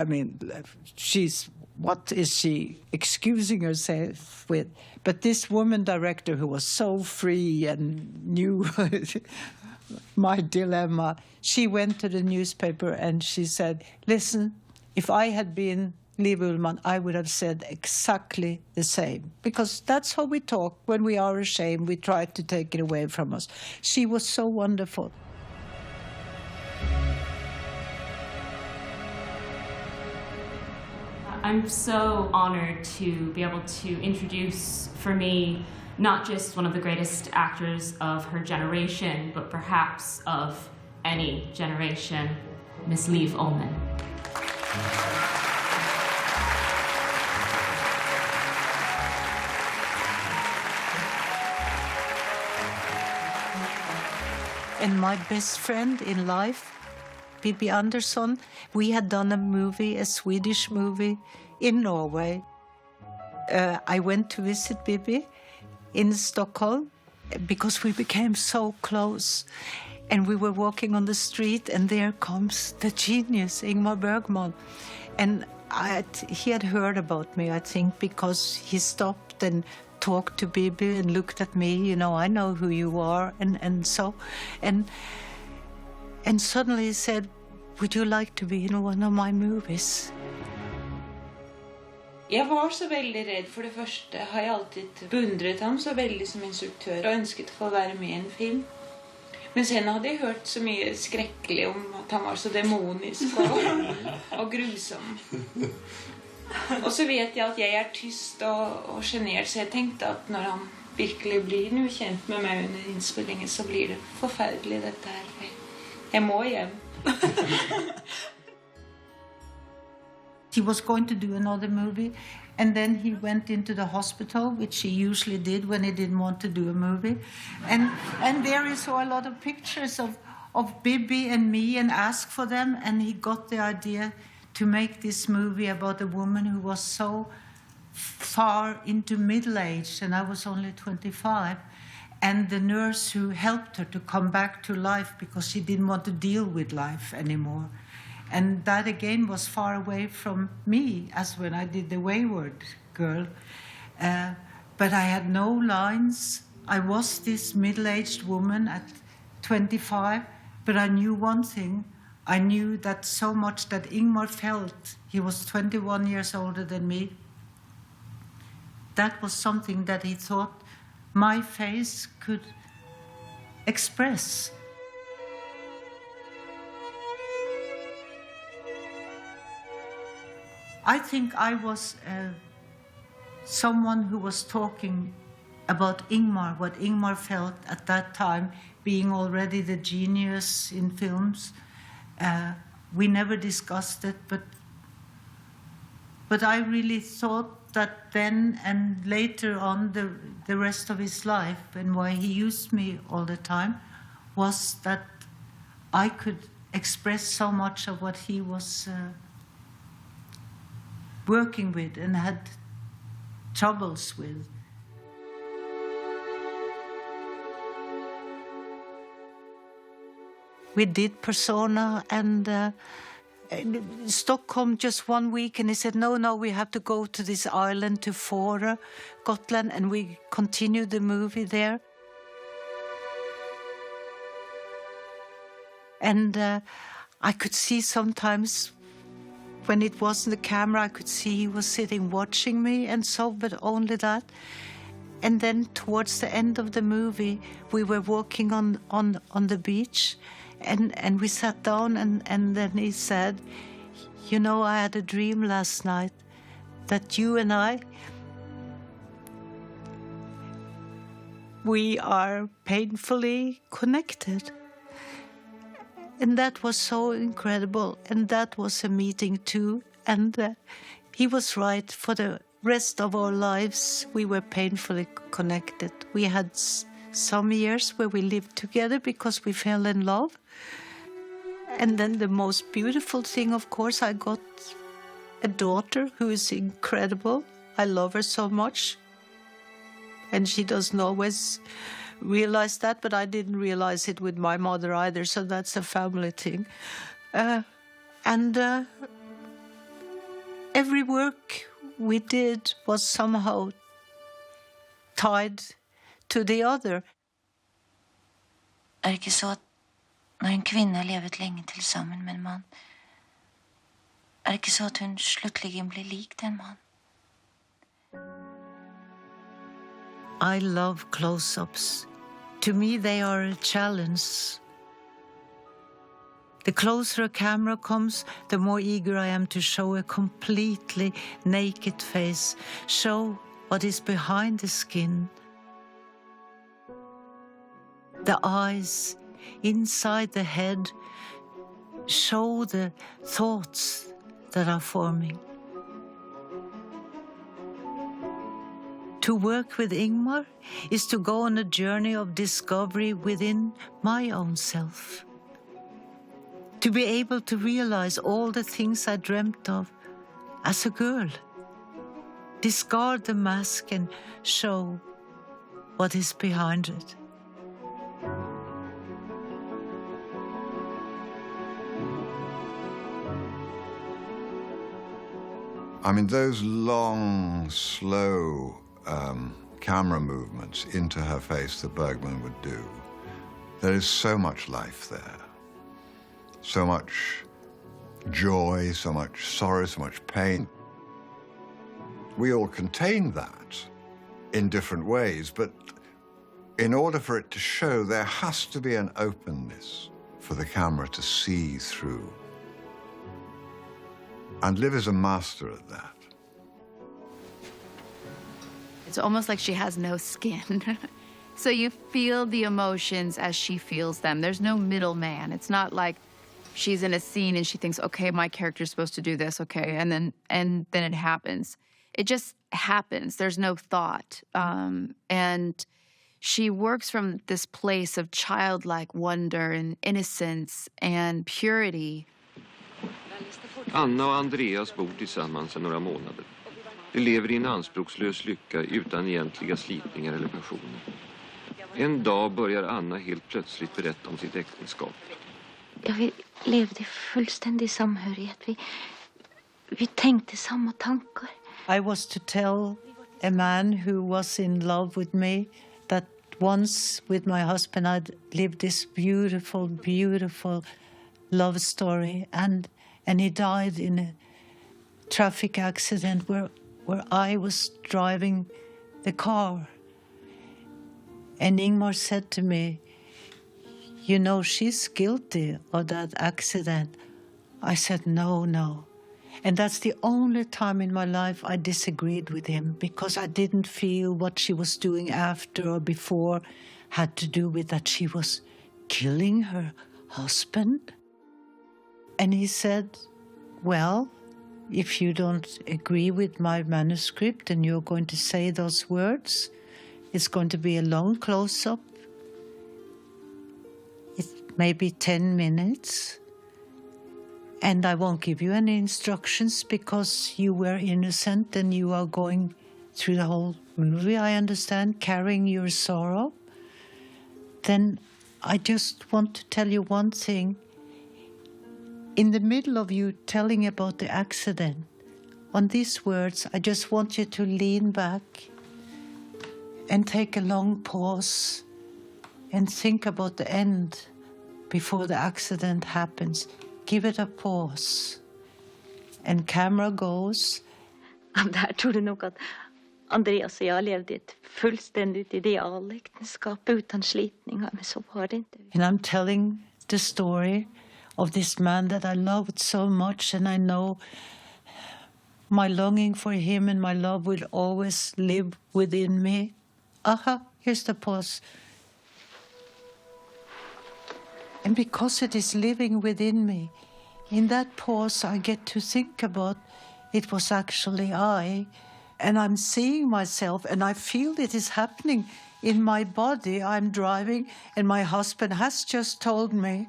I mean, what is she excusing herself with? But this woman director who was so free and knew my dilemma, she went to the newspaper and she said, listen, if I had been Liv Ullman, I would have said exactly the same. Because that's how we talk. When we are ashamed, we try to take it away from us. She was so wonderful. I'm so honored to be able to introduce, for me, not just one of the greatest actors of her generation, but perhaps of any generation, Miss Liv Ullman. And my best friend in life, Bibi Andersson, we had done a movie, a Swedish movie, in Norway. I went to visit Bibi in Stockholm because we became so close. And we were walking on the street, and there comes the genius, Ingmar Bergman. And he had heard about me, I think, because he stopped and talked to Bibi and looked at me, you know, I know who you are, and so. And suddenly he said, would you like to be in one of my movies? Jeg var så veldig redd. For det første har jeg alltid beundret ham så veldig som instruktør og ønsket å få være med i en film. Men sen hadde jeg hørt så mye skrekkelig om at han var så demonisk og grusom. Og så vet jeg at jeg er tyst og genert, så jeg tenkte at når han virkelig blir noe kjent med meg under innspillingen, så blir det forferdelig dette her. Jeg må hjem. He was going to do another movie, and then he went into the hospital, which he usually did when he didn't want to do a movie. And there he saw a lot of pictures of Bibi and me and asked for them, and he got the idea to make this movie about a woman who was so far into middle age, and I was only 25, and the nurse who helped her to come back to life because she didn't want to deal with life anymore. And that again was far away from me, as when I did The Wayward Girl. But I had no lines. I was this middle-aged woman at 25, but I knew one thing. I knew that so much that Ingmar felt. He was 21 years older than me. That was something that he thought my face could express. I think I was someone who was talking about Ingmar, what Ingmar felt at that time, being already the genius in films. We never discussed it, but I really thought that then and later on the rest of his life, and why he used me all the time, was that I could express so much of what he was working with and had troubles with. We did Persona and Stockholm just 1 week, and he said, no, we have to go to this island, to Fårö, Gotland, and we continued the movie there. And I could see sometimes when it wasn't the camera, I could see he was sitting watching me and so, but only that. And then towards the end of the movie, we were walking on the beach, and we sat down, and then he said, you know, I had a dream last night that you and I, we are painfully connected. And that was so incredible, and that was a meeting too. And he was right. For the rest of our lives, we were painfully connected. We had some years where we lived together because we fell in love. And then the most beautiful thing, of course, I got a daughter who is incredible. I love her so much. And she doesn't always realize that, but I didn't realize it with my mother either, so that's a family thing. And every work we did was somehow tied to the other. Det ikke så at når en kvinne har levet lenge til sammen med en mann, det ikke så at hun sluttelig blir lik den mann? I love close-ups. To me, they are a challenge. The closer a camera comes, the more eager I am to show a completely naked face, show what is behind the skin. The eyes, inside the head, show the thoughts that are forming. To work with Ingmar is to go on a journey of discovery within my own self. To be able to realize all the things I dreamt of as a girl. Discard the mask and show what is behind it. I mean, those long, slow camera movements into her face that Bergman would do, there is so much life there. So much joy, so much sorrow, so much pain. We all contain that in different ways, but in order for it to show, there has to be an openness for the camera to see through. And Liv is a master at that. It's almost like she has no skin. So you feel the emotions as she feels them. There's no middleman. It's not like she's in a scene and she thinks, okay, my character's supposed to do this, okay, and then it happens. It just happens. There's no thought. And she works from this place of childlike wonder and innocence and purity. Anna och Andreas bor tillsammans sedan några månader. De lever i en anspråkslös lycka utan egentliga slitningar eller passioner. En dag börjar Anna helt plötsligt berätta om sitt äktenskap. Ja, vi levde i fullständig samhörighet. Vi tänkte samma tankar. I was to tell a man who was in love with me that once with my husband I'd lived this beautiful, beautiful love story, and he died in a traffic accident where I was driving the car. And Ingmar said to me, you know, she's guilty of that accident. I said, no. And that's the only time in my life I disagreed with him, because I didn't feel what she was doing after or before had to do with that she was killing her husband. And he said, well, if you don't agree with my manuscript and you're going to say those words, it's going to be a long close-up. It may be 10 minutes. And I won't give you any instructions because you were innocent and you are going through the whole movie, I understand, carrying your sorrow. Then I just want to tell you one thing. In the middle of you telling about the accident, on these words, I just want you to lean back and take a long pause and think about the end before the accident happens. Give it a pause. And camera goes. Där tror du nog att Andreas och jag levde ett fullständigt idealäktenskap utan slitningar, men så var det inte. And I'm telling the story of this man that I loved so much, and I know my longing for him and my love will always live within me. Here's the pause. And because it is living within me, in that pause I get to think about it was actually I, and I'm seeing myself, and I feel it is happening in my body. I'm driving, and my husband has just told me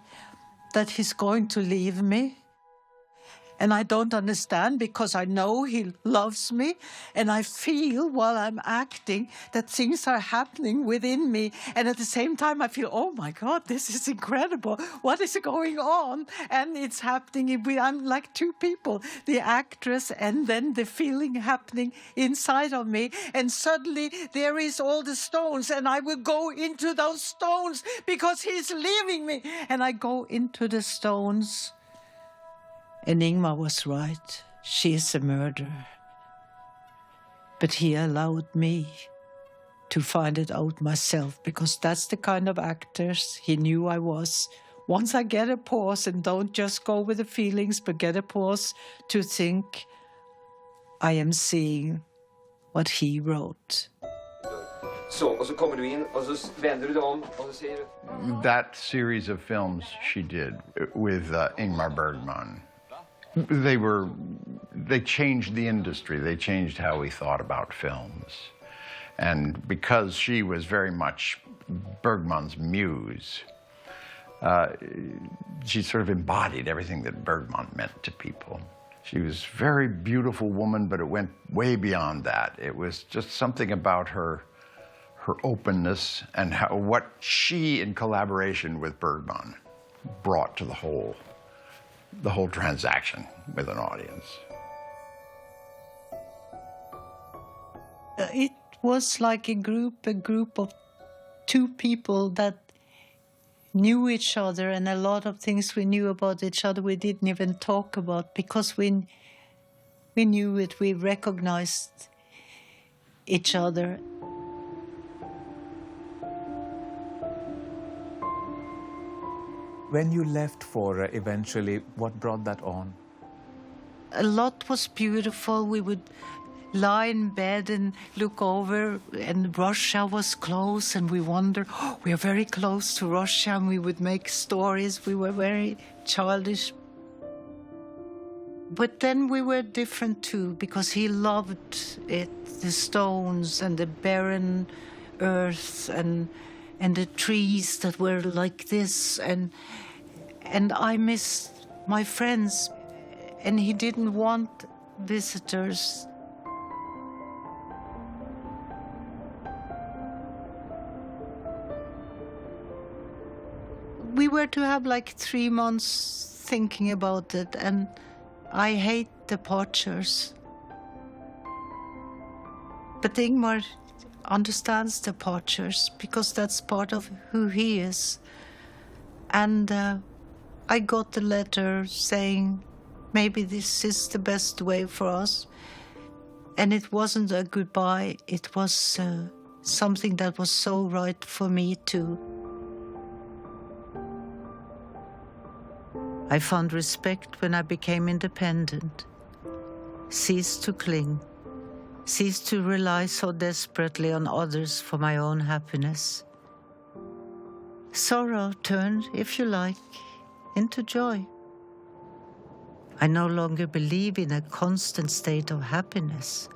that he's going to leave me. And I don't understand because I know he loves me. And I feel while I'm acting that things are happening within me. And at the same time, I feel, oh my God, this is incredible. What is going on? And it's happening. I'm like two people, the actress and then the feeling happening inside of me. And suddenly there is all the stones and I will go into those stones because he's leaving me. And I go into the stones. And Ingmar was right. She is a murderer. But he allowed me to find it out myself because that's the kind of actors he knew I was. Once I get a pause and don't just go with the feelings, but get a pause to think, I am seeing what he wrote. Så, och så kommer du in och så vänder du dig om och så säger du... That series of films she did with Ingmar Bergman, they changed the industry. They changed how we thought about films. And because she was very much Bergman's muse, she sort of embodied everything that Bergman meant to people. She was a very beautiful woman, but it went way beyond that. It was just something about her openness and what she, in collaboration with Bergman, brought to the whole transaction with an audience. It was like a group of two people that knew each other, and a lot of things we knew about each other we didn't even talk about because we knew it, we recognized each other. When you left for eventually, what brought that on? A lot was beautiful. We would lie in bed and look over, and Russia was close, and we wondered, oh, we are very close to Russia, and we would make stories. We were very childish. But then we were different too, because he loved it, the stones and the barren earth and the trees that were like this, and I missed my friends, and he didn't want visitors. We were to have like 3 months thinking about it, and I hate departures. But Ingmar understands departures because that's part of who he is. And I got the letter saying, maybe this is the best way for us. And it wasn't a goodbye, it was something that was so right for me too. I found respect when I became independent, ceased to cling, ceased to rely so desperately on others for my own happiness. Sorrow turned, if you like, into joy. I no longer believe in a constant state of happiness.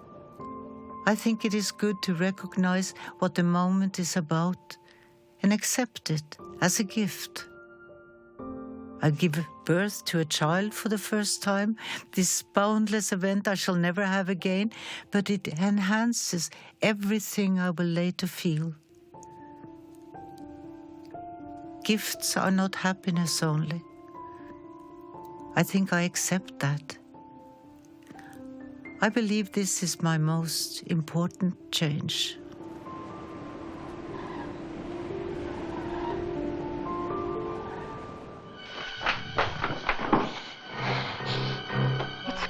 I think it is good to recognize what the moment is about and accept it as a gift. I give birth to a child for the first time, this boundless event I shall never have again, but it enhances everything I will later feel. Gifts are not happiness only. I think I accept that. I believe this is my most important change.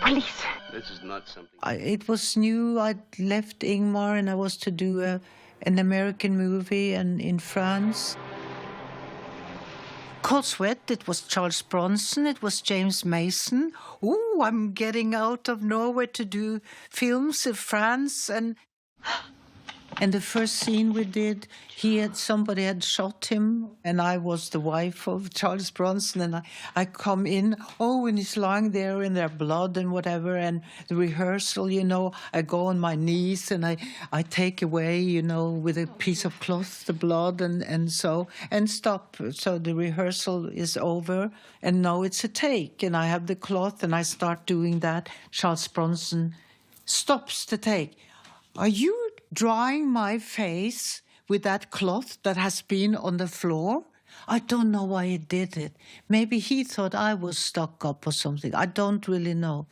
Police. This is not something... It was new. I'd left Ingmar and I was to do an American movie in France. Cold Sweat, it was Charles Bronson, it was James Mason. Ooh, I'm getting out of Norway to do films in France and... And the first scene we did, somebody had shot him, and I was the wife of Charles Bronson, and I come in, and he's lying there in their blood and whatever, and the rehearsal, I go on my knees and I take away, with a piece of cloth, the blood and stop. So the rehearsal is over, and now it's a take, and I have the cloth, and I start doing that. Charles Bronson stops the take. Are you drying my face with that cloth that has been on the floor? I don't know why he did it. Maybe he thought I was stuck up or something. I don't really know.